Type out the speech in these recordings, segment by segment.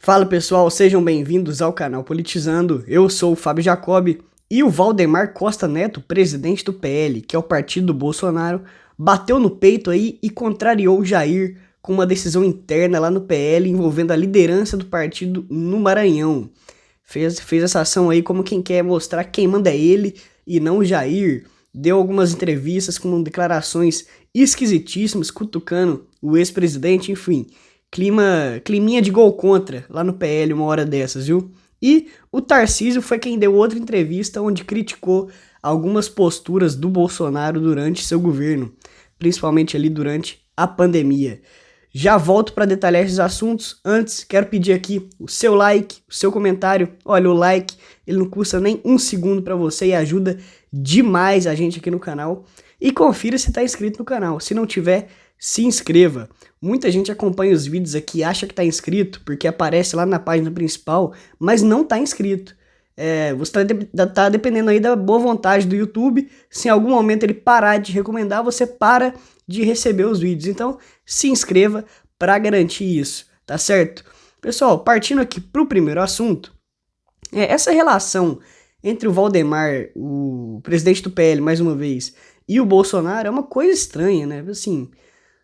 Fala pessoal, sejam bem-vindos ao canal Politizando. Eu sou o Fábio Jacob e o Valdemar Costa Neto, presidente do PL, que é o partido do Bolsonaro, bateu no peito aí e contrariou o Jair com uma decisão interna lá no PL envolvendo a liderança do partido no Maranhão. Fez essa ação aí como quem quer mostrar que quem manda é ele e não o Jair. Deu algumas entrevistas com declarações esquisitíssimas, cutucando o ex-presidente, enfim. Climinha de gol contra lá no PL uma hora dessas, viu? E o Tarcísio foi quem deu outra entrevista onde criticou algumas posturas do Bolsonaro durante seu governo, principalmente ali durante a pandemia. Já volto para detalhar esses assuntos. Antes, quero pedir aqui o seu like, o seu comentário. Olha, o like, ele não custa nem um segundo para você e ajuda demais a gente aqui no canal. E confira se está inscrito no canal. Se não tiver, se inscreva. Muita gente acompanha os vídeos aqui, acha que está inscrito, porque aparece lá na página principal, mas não está inscrito. Você tá dependendo aí da boa vontade do YouTube. Se em algum momento ele parar de recomendar, você para de receber os vídeos. Então, se inscreva para garantir isso, tá certo? Pessoal, partindo aqui para o primeiro assunto, essa relação entre o Valdemar, o presidente do PL, mais uma vez, e o Bolsonaro é uma coisa estranha, né? Assim,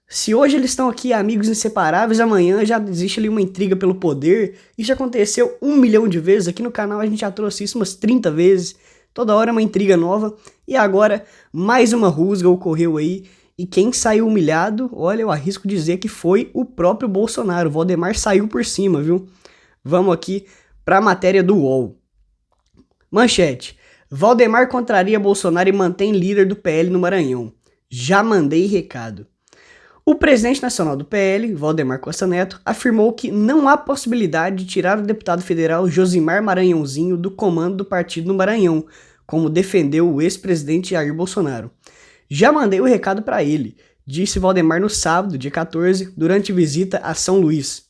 se hoje eles estão aqui amigos inseparáveis, amanhã já existe ali uma intriga pelo poder. Isso já aconteceu 1 milhão de vezes. Aqui no canal a gente já trouxe isso umas 30 vezes. Toda hora uma intriga nova. E agora mais uma rusga ocorreu aí. E quem saiu humilhado, olha, eu arrisco dizer que foi o próprio Bolsonaro. O Valdemar saiu por cima, viu? Vamos aqui para a matéria do UOL. Manchete. Valdemar contraria Bolsonaro e mantém líder do PL no Maranhão. Já mandei recado. O presidente nacional do PL, Valdemar Costa Neto, afirmou que não há possibilidade de tirar o deputado federal Josimar Maranhãozinho do comando do partido no Maranhão, como defendeu o ex-presidente Jair Bolsonaro. Já mandei o recado para ele, disse Valdemar no sábado, dia 14, durante visita a São Luís.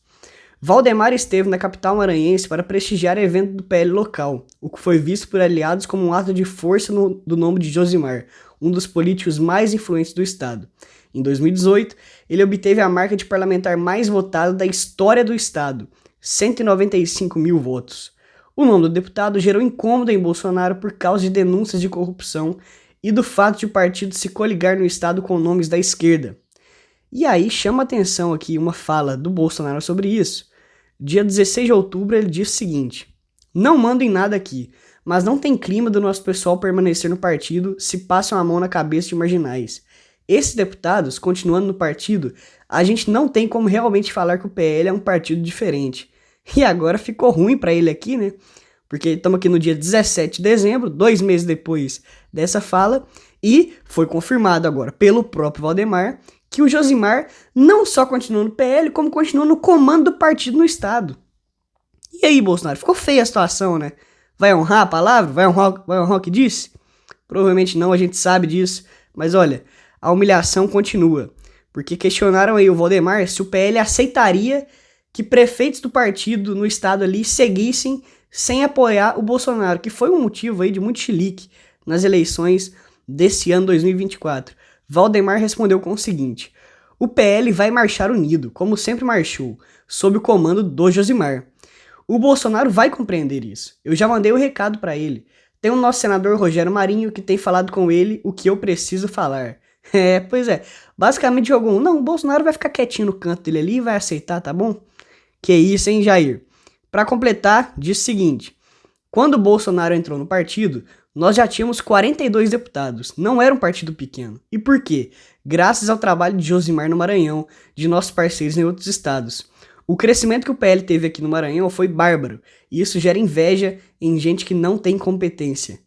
Valdemar esteve na capital maranhense para prestigiar evento do PL local, o que foi visto por aliados como um ato de força do nome de Josimar, um dos políticos mais influentes do estado. Em 2018, ele obteve a marca de parlamentar mais votado da história do estado, 195 mil votos. O nome do deputado gerou incômodo em Bolsonaro por causa de denúncias de corrupção e do fato de o partido se coligar no estado com nomes da esquerda. E aí chama atenção aqui uma fala do Bolsonaro sobre isso. Dia 16 de outubro ele disse o seguinte: "Não mando em nada aqui, mas não tem clima do nosso pessoal permanecer no partido se passam a mão na cabeça de marginais. Esses deputados, continuando no partido, a gente não tem como realmente falar que o PL é um partido diferente." E agora ficou ruim pra ele aqui, né? Porque estamos aqui no dia 17 de dezembro, 2 meses depois dessa fala, e foi confirmado agora pelo próprio Valdemar que o Josimar não só continua no PL, como continua no comando do partido no estado. E aí, Bolsonaro, ficou feia a situação, né? Vai honrar a palavra? Vai honrar o que disse? Provavelmente não, a gente sabe disso, mas olha, a humilhação continua, porque questionaram aí o Valdemar se o PL aceitaria que prefeitos do partido no estado ali seguissem sem apoiar o Bolsonaro, que foi um motivo aí de muito chilique nas eleições desse ano 2024. Valdemar respondeu com o seguinte: "O PL vai marchar unido, como sempre marchou, sob o comando do Josimar. O Bolsonaro vai compreender isso. Eu já mandei o recado para ele. Tem o nosso senador Rogério Marinho que tem falado com ele o que eu preciso falar." Pois é, basicamente jogou não, o Bolsonaro vai ficar quietinho no canto dele ali e vai aceitar, tá bom? Que isso, hein, Jair? Pra completar, diz o seguinte: "Quando o Bolsonaro entrou no partido, nós já tínhamos 42 deputados, não era um partido pequeno. E por quê? Graças ao trabalho de Josimar no Maranhão, de nossos parceiros em outros estados. O crescimento que o PL teve aqui no Maranhão foi bárbaro, e isso gera inveja em gente que não tem competência."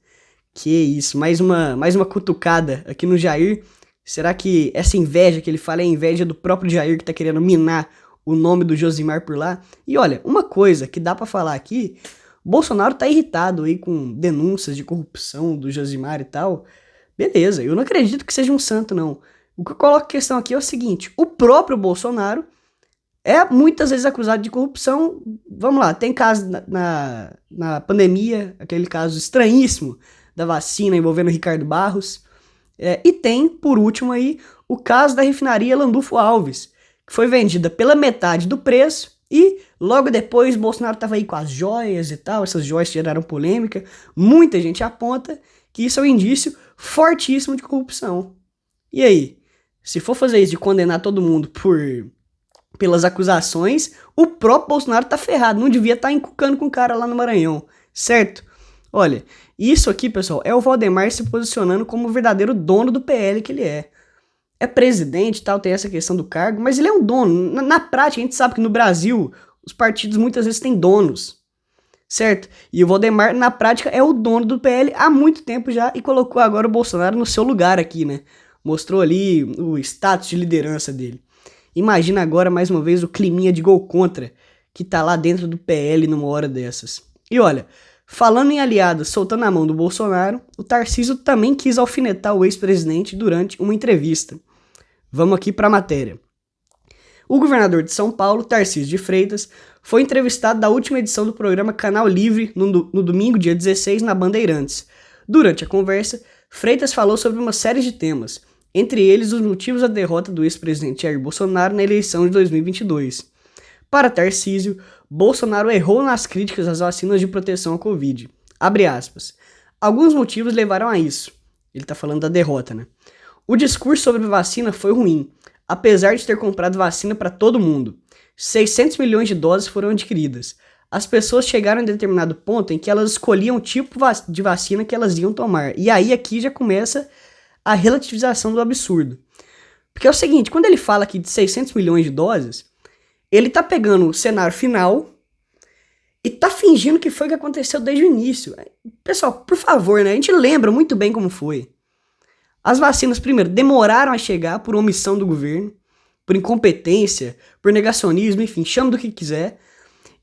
Que isso, mais uma cutucada aqui no Jair. Será que essa inveja que ele fala é a inveja do próprio Jair que tá querendo minar o nome do Josimar por lá? E olha, uma coisa que dá pra falar aqui, Bolsonaro tá irritado aí com denúncias de corrupção do Josimar e tal. Beleza, eu não acredito que seja um santo, não. O que eu coloco em questão aqui é o seguinte: o próprio Bolsonaro é muitas vezes acusado de corrupção. Vamos lá, tem caso na pandemia, aquele caso estranhíssimo da vacina envolvendo o Ricardo Barros. E tem, por último aí, o caso da refinaria Landulfo Alves, que foi vendida pela metade do preço E logo depois, Bolsonaro tava aí com as joias e tal, essas joias geraram polêmica. Muita gente aponta que isso é um indício fortíssimo de corrupção. E aí? Se for fazer isso de condenar todo mundo pelas acusações, o próprio Bolsonaro tá ferrado, não devia estar encucando com o cara lá no Maranhão, certo? Olha, isso aqui, pessoal, é o Valdemar se posicionando como o verdadeiro dono do PL que ele é. É presidente e tal, tem essa questão do cargo, mas ele é um dono. Na prática, a gente sabe que no Brasil, os partidos muitas vezes têm donos, certo? E o Valdemar, na prática, é o dono do PL há muito tempo já e colocou agora o Bolsonaro no seu lugar aqui, né? Mostrou ali o status de liderança dele. Imagina agora, mais uma vez, o climinha de gol contra que tá lá dentro do PL numa hora dessas. E olha, falando em aliados soltando a mão do Bolsonaro, o Tarcísio também quis alfinetar o ex-presidente durante uma entrevista. Vamos aqui para a matéria. O governador de São Paulo, Tarcísio de Freitas, foi entrevistado na última edição do programa Canal Livre no domingo, dia 16, na Bandeirantes. Durante a conversa, Freitas falou sobre uma série de temas, entre eles os motivos da derrota do ex-presidente Jair Bolsonaro na eleição de 2022. Para Tarcísio, Bolsonaro errou nas críticas às vacinas de proteção à Covid. Abre aspas. Alguns motivos levaram a isso. Ele está falando da derrota, né? O discurso sobre vacina foi ruim, apesar de ter comprado vacina para todo mundo. 600 milhões de doses foram adquiridas. As pessoas chegaram em determinado ponto em que elas escolhiam o tipo de vacina que elas iam tomar. E aí aqui já começa a relativização do absurdo. Porque é o seguinte, quando ele fala aqui de 600 milhões de doses, ele tá pegando o cenário final e tá fingindo que foi o que aconteceu desde o início. Pessoal, por favor, né? A gente lembra muito bem como foi. As vacinas, primeiro, demoraram a chegar por omissão do governo, por incompetência, por negacionismo, enfim, chama do que quiser.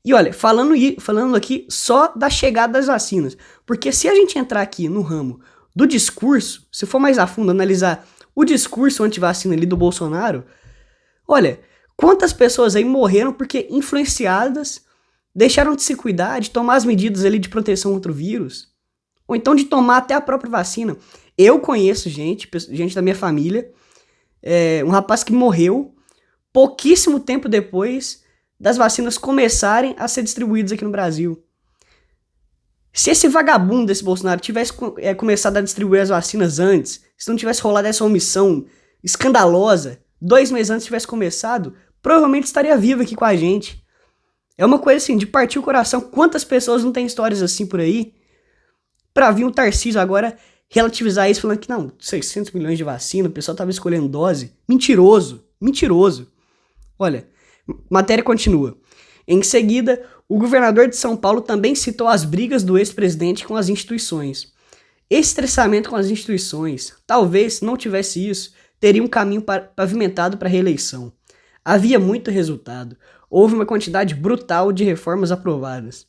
E olha, falando aqui só da chegada das vacinas. Porque se a gente entrar aqui no ramo do discurso, se for mais a fundo analisar o discurso anti-vacina ali do Bolsonaro, olha, quantas pessoas aí morreram porque influenciadas deixaram de se cuidar, de tomar as medidas ali de proteção contra o vírus, ou então de tomar até a própria vacina. Eu conheço gente da minha família, um rapaz que morreu pouquíssimo tempo depois das vacinas começarem a ser distribuídas aqui no Brasil. Se esse vagabundo desse Bolsonaro tivesse começado a distribuir as vacinas antes, se não tivesse rolado essa omissão escandalosa, 2 meses antes tivesse começado, provavelmente estaria vivo aqui com a gente. É uma coisa assim, de partir o coração. Quantas pessoas não têm histórias assim por aí? Pra vir um Tarcísio agora relativizar isso, falando que não, 600 milhões de vacina, o pessoal tava escolhendo dose. Mentiroso, mentiroso. Olha, matéria continua. Em seguida, o governador de São Paulo também citou as brigas do ex-presidente com as instituições. Esse estressamento com as instituições, talvez, se não tivesse isso, teria um caminho pavimentado para a reeleição. Havia muito resultado. Houve uma quantidade brutal de reformas aprovadas.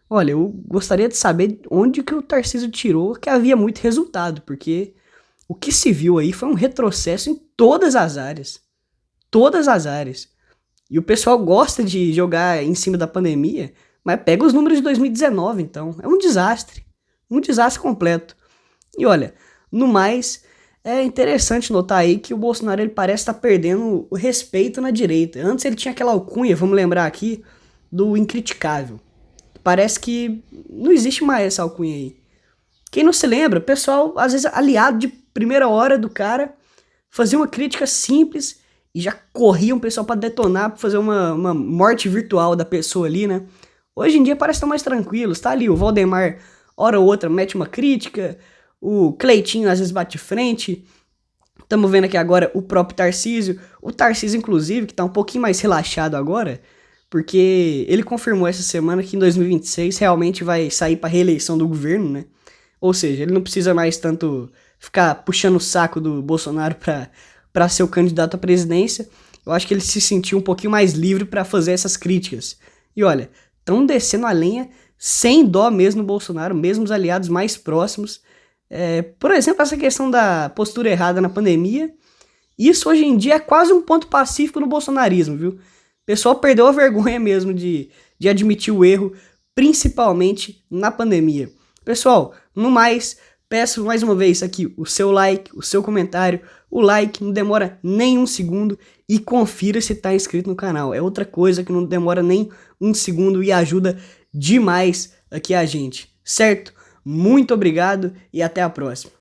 Olha, eu gostaria de saber onde que o Tarcísio tirou que havia muito resultado, porque o que se viu aí foi um retrocesso em todas as áreas. Todas as áreas. E o pessoal gosta de jogar em cima da pandemia, mas pega os números de 2019, então. É um desastre. Um desastre completo. E olha, no mais, é interessante notar aí que o Bolsonaro ele parece estar perdendo o respeito na direita. Antes ele tinha aquela alcunha, vamos lembrar aqui, do incriticável. Parece que não existe mais essa alcunha aí. Quem não se lembra, pessoal, às vezes aliado de primeira hora do cara, fazia uma crítica simples e já corria um pessoal pra detonar, pra fazer uma morte virtual da pessoa ali, né? Hoje em dia parece estar mais tranquilo. Tá ali o Valdemar, hora ou outra, mete uma crítica, o Cleitinho às vezes bate de frente. Estamos vendo aqui agora o próprio Tarcísio. O Tarcísio, inclusive, que tá um pouquinho mais relaxado agora, porque ele confirmou essa semana que em 2026 realmente vai sair pra reeleição do governo, né? Ou seja, ele não precisa mais tanto ficar puxando o saco do Bolsonaro pra ser o candidato à presidência. Eu acho que ele se sentiu um pouquinho mais livre pra fazer essas críticas. E olha, estão descendo a lenha sem dó mesmo no Bolsonaro, mesmo os aliados mais próximos. Por exemplo, essa questão da postura errada na pandemia. Isso hoje em dia é quase um ponto pacífico no bolsonarismo, viu? O pessoal perdeu a vergonha mesmo de admitir o erro, principalmente na pandemia. Pessoal, no mais, Peço mais uma vez aqui o seu like, o seu comentário. O like não demora nem um segundo e confira se está inscrito no canal. É outra coisa que não demora nem um segundo e ajuda demais aqui a gente, certo? Muito obrigado e até a próxima.